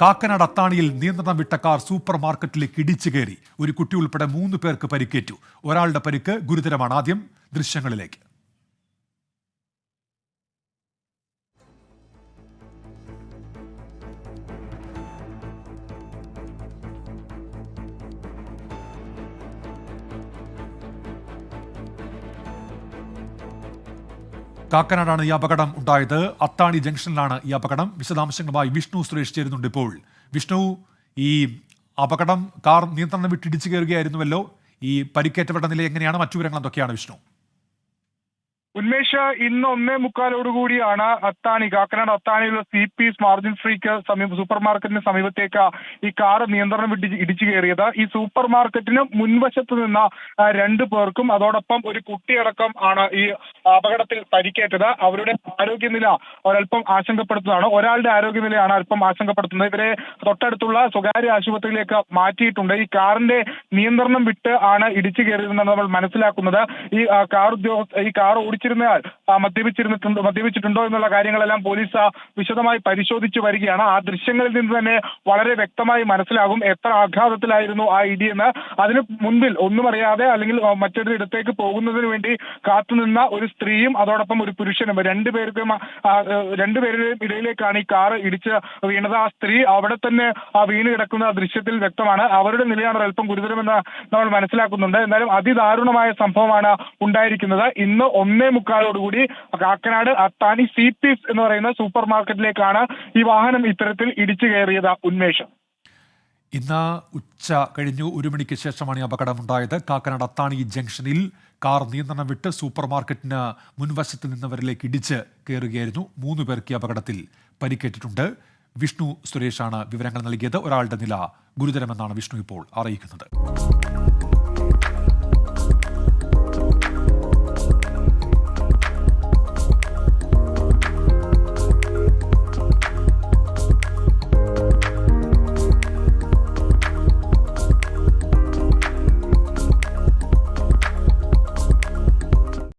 കാക്കനാട് അത്താണിയിൽ നിയന്ത്രണം വിട്ട car super മാർക്കറ്റിലേക്ക് ഇടിച്ചു കയറി. ഒരു കുട്ടി ഉൾപ്പെടെ 3 പേർക്ക് പരിക്കേറ്റു. ഒരാളുടെ പരിക്ക് ഗുരുതരമാണ്. ആദ്യം ദൃശ്യങ്ങളിലേക്ക്. കാക്കനാടാണ് ഈ അപകടം ഉണ്ടായത്. അത്താണി ജംഗ്ഷനിലാണ് ഈ അപകടം. വിശദാംശങ്ങളുമായി വിഷ്ണു സുരേഷ് ചേരുന്നുണ്ട് ഇപ്പോൾ. വിഷ്ണു, ഈ അപകടം കാർ നിയന്ത്രണം വിട്ട് ഇടിച്ചു കയറുകയായിരുന്നുവല്ലോ. ഈ പരിക്കേറ്റവരുടെ നില എങ്ങനെയാണ്? മറ്റു വിവരങ്ങൾ എന്തൊക്കെയാണ് വിഷ്ണു? ഉന്മേഷ്, ഇന്ന് 1:45 അത്താണി കാക്കനാട് അത്താണിയിലുള്ള CP's മാർജിൻ ഫ്രീക്ക് സൂപ്പർ മാർക്കറ്റിന് സമീപത്തേക്ക് ഈ കാർ നിയന്ത്രണം വിട്ട് ഇടിച്ചു കയറിയത്. ഈ സൂപ്പർ മാർക്കറ്റിന് മുൻവശത്ത് നിന്ന 2 പേർക്കും അതോടൊപ്പം ഒരു കുട്ടിയടക്കം ആണ് ഈ അപകടത്തിൽ പരിക്കേറ്റത്. അവരുടെ ആരോഗ്യനില ഒരൽപ്പം ആശങ്കപ്പെടുത്തുന്നതാണ്. ഒരാളുടെ ആരോഗ്യനിലയാണ് അല്പം ആശങ്കപ്പെടുത്തുന്നത്. ഇവരെ തൊട്ടടുത്തുള്ള സ്വകാര്യ ആശുപത്രിയിലേക്ക് മാറ്റിയിട്ടുണ്ട്. ഈ കാറിന്റെ നിയന്ത്രണം വിട്ട് ആണ് ഇടിച്ചു കയറിയതെന്നാണ് നമ്മൾ മനസ്സിലാക്കുന്നത്. ഈ കാർ ഓടിച്ചിരുന്നയാൾ മദ്യപിച്ചിട്ടുണ്ടോ എന്നുള്ള കാര്യങ്ങളെല്ലാം പോലീസ് വിശദമായി പരിശോധിച്ചു വരികയാണ്. ആ ദൃശ്യങ്ങളിൽ നിന്ന് തന്നെ വളരെ വ്യക്തമായി മനസ്സിലാകും എത്ര ആഘാതത്തിലായിരുന്നു ആ ഇടിയെന്ന്. അതിന് മുൻപിൽ ഒന്നും അറിയാതെ അല്ലെങ്കിൽ മറ്റൊരു ഇടത്തേക്ക് പോകുന്നതിന് വേണ്ടി കാത്തുനിന്ന ഒരു സ്ത്രീയും അതോടൊപ്പം ഒരു പുരുഷനും രണ്ടുപേരുടെയും ഇടയിലേക്കാണ് ഈ കാർ ഇടിച്ച് വീണത്. ആ സ്ത്രീ അവിടെ തന്നെ വീണ് കിടക്കുന്ന ദൃശ്യത്തിൽ വ്യക്തമാണ്. അവരുടെ നിലയാണ് അല്പം ഗുരുതരമെന്ന് നമ്മൾ മനസ്സിലാക്കുന്നുണ്ട്. എന്നാലും അതിദാരുണമായ സംഭവമാണ് ഉണ്ടായിരിക്കുന്നത്. ഇന്ന് 1:45 കാക്കനാട് അത്താണി CP's എന്ന് പറയുന്ന സൂപ്പർ മാർക്കറ്റിലേക്കാണ് ഈ വാഹനം ഇത്തരത്തിൽ ഇടിച്ചു കയറിയത്. ഉന്മേഷം, ഇന്ന് ഉച്ച കഴിഞ്ഞു 1 മണിക്ക് ശേഷമാണ് ഈ അപകടമുണ്ടായത്. കാക്കനാട് അത്താണി ജംഗ്ഷനിൽ കാർ നിയന്ത്രണം വിട്ട് സൂപ്പർ മാർക്കറ്റിന് മുൻവശത്ത് നിന്നവരിലേക്ക് ഇടിച്ച് കയറുകയായിരുന്നു. 3 പേർക്ക് ഈ അപകടത്തിൽ പരിക്കേറ്റിട്ടുണ്ട്. വിഷ്ണു സുരേഷാണ് വിവരങ്ങൾ നൽകിയത്. ഒരാളുടെ നില ഗുരുതരമെന്നാണ് വിഷ്ണു ഇപ്പോൾ അറിയിക്കുന്നത്.